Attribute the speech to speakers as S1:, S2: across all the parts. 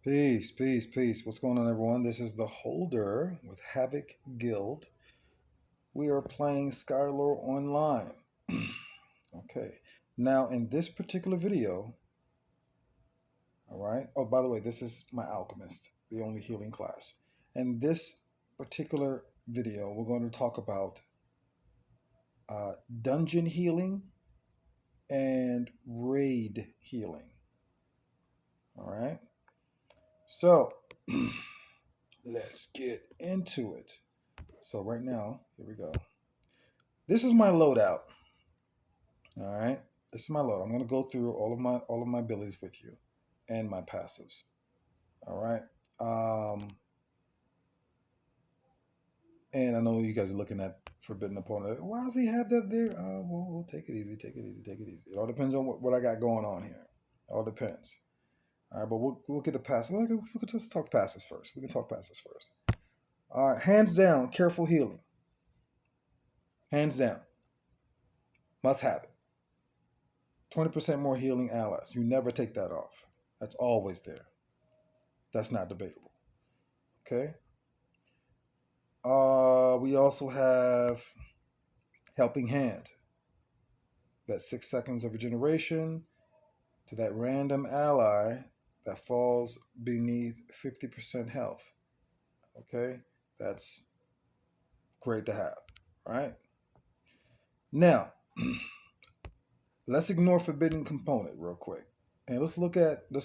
S1: Peace, peace, peace. What's going on, everyone? This is the Holder with Havoc Guild. We are playing Skylore online. Okay. Now, in this particular video, all right. Oh, by the way, this is my Alchemist, the only healing class. In this particular video, we're going to talk about uh, dungeon healing and raid healing. All right. So, let's get into it. So, right now, here we go. This is my loadout. All right, this is my load. I'm going to go through all of my abilities with you, and my passives. All right. And I know you guys are looking at Forbidden Opponent. Why does he have that there? We'll take it easy. Take it easy. Take it easy. It all depends on what I got going on here. It all depends. All right, but we'll get the passive. We can just talk passives first. We can talk passives first. All right, hands down, careful healing. Hands down, must have it. 20% more healing allies. You never take that off. That's always there. That's not debatable. Okay. We also have Helping Hand. That's 6 seconds of regeneration to that random ally that falls beneath 50% health. Okay, that's great to have. Right now, let's ignore Forbidden Component real quick, and let's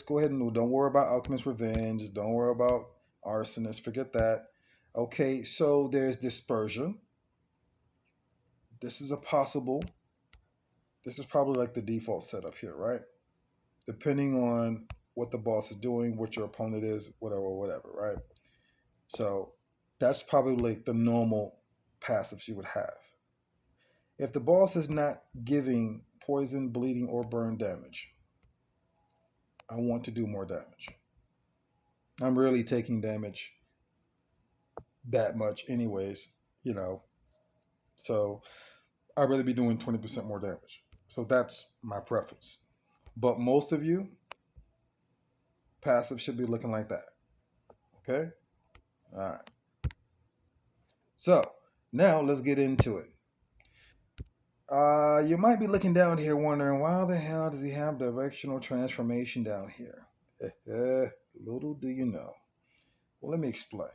S1: go ahead and don't worry about Alchemist Revenge. Don't worry about Arsonist. Forget that. Okay, so there's Dispersion. This is a possible. This is probably like the default setup here, right? Depending on what the boss is doing, what your opponent is, whatever, right? So that's probably like the normal passives you would have. If the boss is not giving poison, bleeding, or burn damage, I want to do more damage. I'm really taking damage that much, anyways, you know. So I'd rather be doing 20% more damage. So that's my preference. But most of you, passive should be looking like that. Okay? All right. So now let's get into it. You might be looking down here wondering why the hell does he have directional transformation down here? Little do you know. Well, let me explain.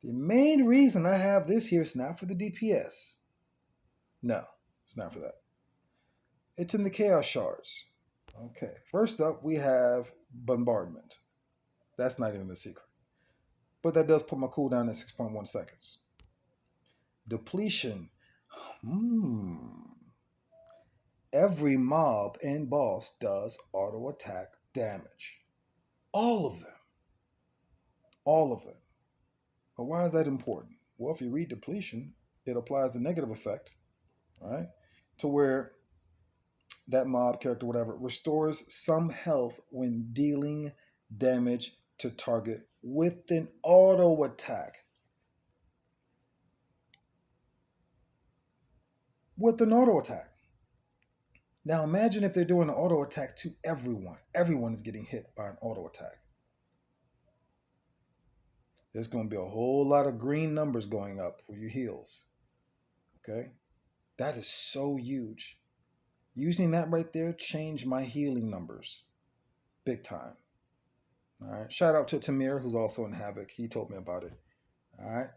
S1: The main reason I have this here is not for the DPS. No, it's not for that. It's in the Chaos Shards. Okay, first up we have Bombardment. That's not even the secret. But that does put my cooldown at 6.1 seconds. Depletion. Hmm. Every mob and boss does auto attack damage. All of them. All of them. But why is that important? Well, if you read depletion, it applies the negative effect, right? To where that mob character, whatever, restores some health when dealing damage to target with an auto attack. With an auto attack. Now imagine if they're doing an auto attack to everyone. Everyone is getting hit by an auto attack. There's going to be a whole lot of green numbers going up for your heals. Okay? That is so huge. Using that right there changed my healing numbers big time. All right. Shout out to Tamir, who's also in Havoc. He told me about it. All right.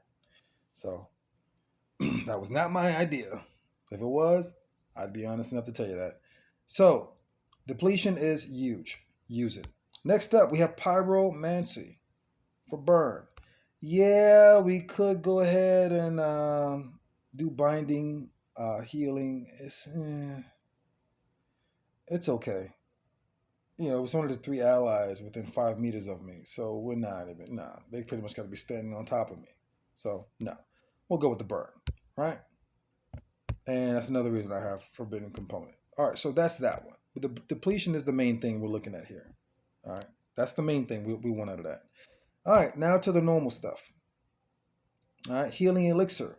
S1: So that was not my idea. If it was, I'd be honest enough to tell you that. So depletion is huge. Use it. Next up, we have Pyromancy for burn. Yeah, we could go ahead and do binding, healing. It's okay. You know, it's one of the three allies within 5 meters of me, so we're not even. Nah, they pretty much got to be standing on top of me. So no, we'll go with the burn, right? And that's another reason I have forbidden component. All right, so that's that one. But the depletion is the main thing we're looking at here. All right, that's the main thing we want out of that. All right, now to the normal stuff. All right, healing elixir.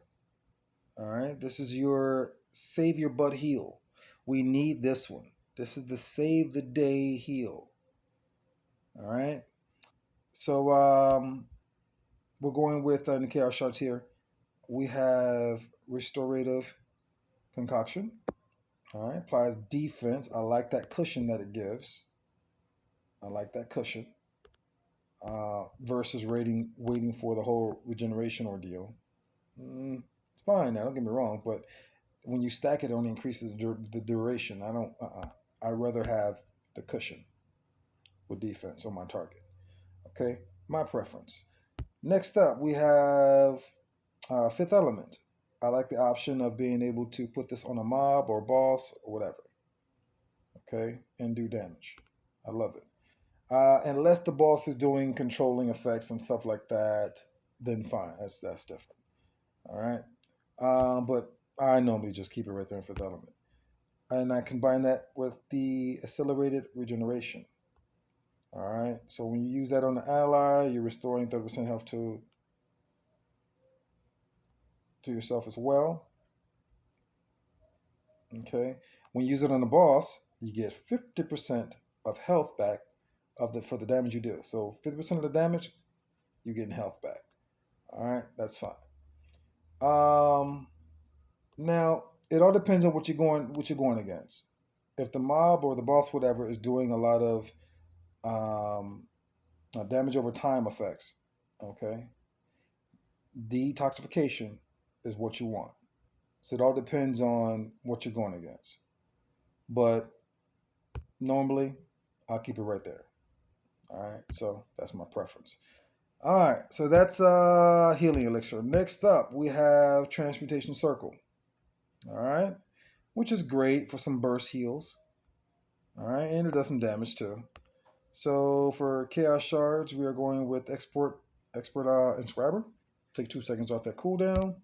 S1: All right, this is your save your butt heal. We need this one. This is the save the day heal. All right, So we're going with in the KR shots here. We have restorative concoction. All right, applies defense. I like that cushion that it gives. I like that cushion versus waiting for the whole regeneration ordeal. It's fine now. Don't get me wrong, but when you stack it, it only increases the duration. I don't. I rather have the cushion with defense on my target. Okay, my preference. Next up, we have Fifth Element. I like the option of being able to put this on a mob or boss or whatever. Okay, and do damage. I love it. Unless the boss is doing controlling effects and stuff like that, then fine. That's different. All right. But I normally just keep it right there in Fifth Element, and I combine that with the accelerated regeneration. All right. So when you use that on the ally, you're restoring 30% health to yourself as well. Okay. When you use it on the boss, you get 50% of health back for the damage you do. So 50% of the damage, you're getting health back. All right, that's fine. Um, Now it all depends on what you're going against. If the mob or the boss, whatever, is doing a lot of um, damage over time effects, okay, detoxification is what you want. So it all depends on what you're going against. But normally, I'll keep it right there. All right, so that's my preference. All right, so that's healing elixir. Next up, we have transmutation circle. All right, which is great for some burst heals. All right, and it does some damage too. So for chaos shards, we are going with expert inscriber. Take 2 seconds off that cooldown.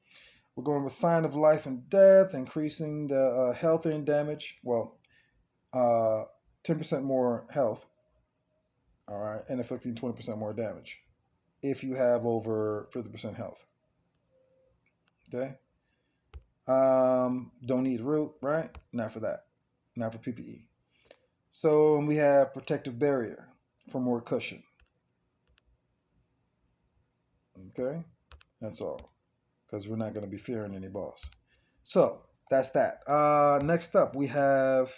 S1: We're going with sign of life and death, increasing the health and damage. Well, 10% more health. All right, and inflicting 20% more damage if you have over 50% health. Okay. Don't need root, right? Not for that. Not for PPE. So we have protective barrier for more cushion. Okay, that's all. Because we're not going to be fearing any boss. So that's that. Next up, we have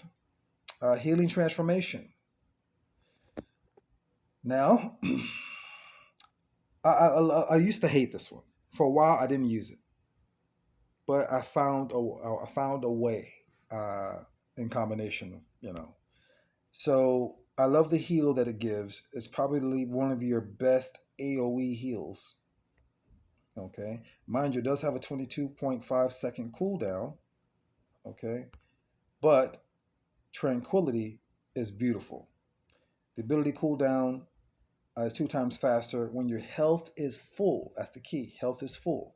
S1: healing transformation. Now, I used to hate this one. For a while, I didn't use it, but I found a way in combination. So I love the heal that it gives. It's probably one of your best AOE heals. Okay, mind you, it does have a 22.5-second cooldown. Okay, but tranquility is beautiful. The ability cooldown is 2 times faster when your health is full. That's the key. Health is full.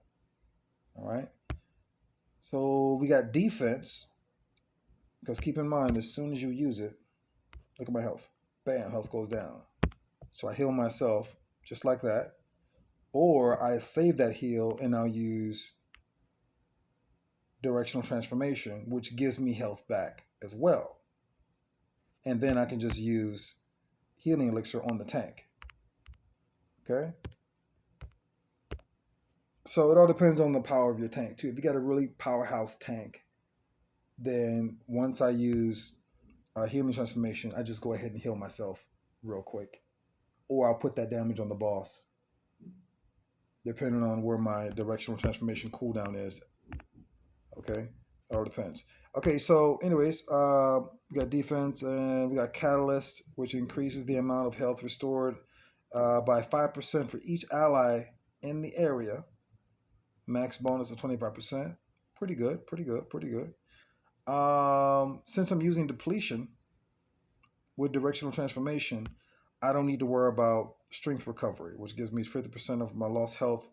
S1: All right. So we got defense, because keep in mind, as soon as you use it, look at my health. Bam, health goes down. So I heal myself just like that. Or I save that heal and I'll use directional transformation, which gives me health back as well. And then I can just use healing elixir on the tank. Okay. So it all depends on the power of your tank too. If you got a really powerhouse tank, then once I use healing transformation, I just go ahead and heal myself real quick, or I'll put that damage on the boss, depending on where my directional transformation cooldown is. Okay, it all depends. Okay, so anyways, we got defense and we got catalyst, which increases the amount of health restored by 5% for each ally in the area. Max bonus of 25%. Pretty good, pretty good, pretty good. Since I'm using depletion with directional transformation, I don't need to worry about strength recovery, which gives me 50% of my lost health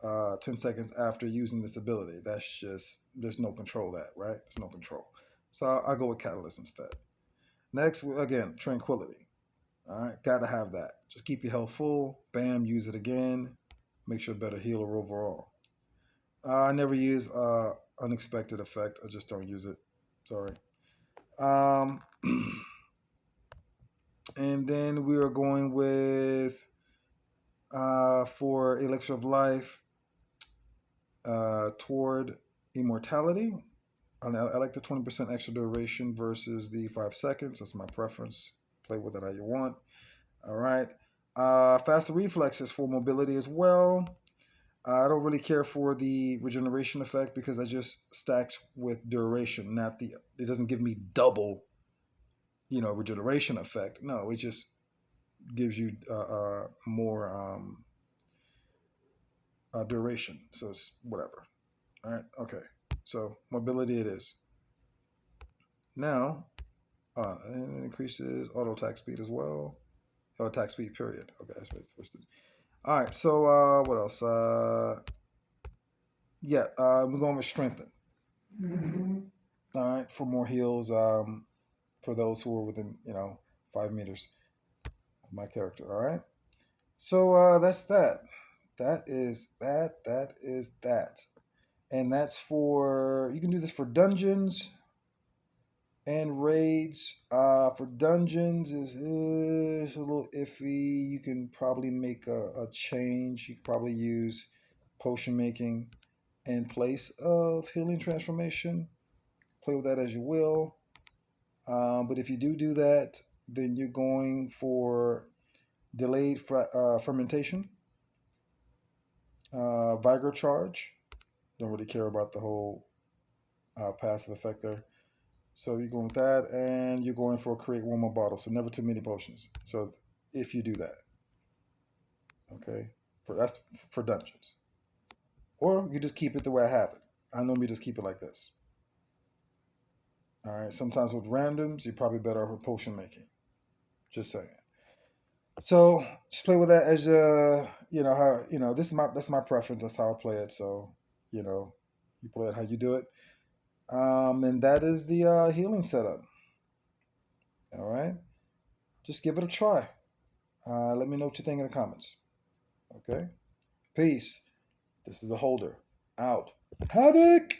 S1: 10 seconds after using this ability. That's just, there's no control that, right? There's no control. So I'll go with Catalyst instead. Next, again, Tranquility. All right, gotta have that. Just keep your health full. Bam, use it again. Make sure better healer overall. I never use Unexpected Effect. I just don't use it. Sorry. And then we are going with For Elixir of Life, toward immortality. I like the 20% extra duration versus the 5 seconds. That's my preference. Play with it how you want. All right. Faster reflexes for mobility as well. I don't really care for the regeneration effect because that just stacks with duration, not the. It doesn't give me double, regeneration effect. No, it just gives you more duration. So it's whatever. All right. Okay. So mobility it is. Now, and it increases auto attack speed as well. Auto attack speed. Period. Okay. That's what it's. All right. So what else? Yeah. We're going with strengthen. All right. For more heals. For those who are within 5 meters of my character. All right. So that's that. That is that. That is that. And that's for you can do this for dungeons and raids. For dungeons is a little iffy. You can probably make a change. You could probably use potion making in place of healing transformation. Play with that as you will. But if you do that, then you're going for delayed fermentation, vigor charge. Don't really care about the whole passive effect there. So you're going with that, and you're going for create one more bottle. So never too many potions. So if you do that, okay, that's for dungeons, or you just keep it the way I have it. I normally just keep it like this. All right. Sometimes with randoms, you're probably better off with potion making. Just saying. So just play with that as how this is my preference. That's how I play it. So you know you play it how you do it. And that is the healing setup. All right. Just give it a try. Let me know what you think in the comments. Okay. Peace. This is the holder. Out. Havoc.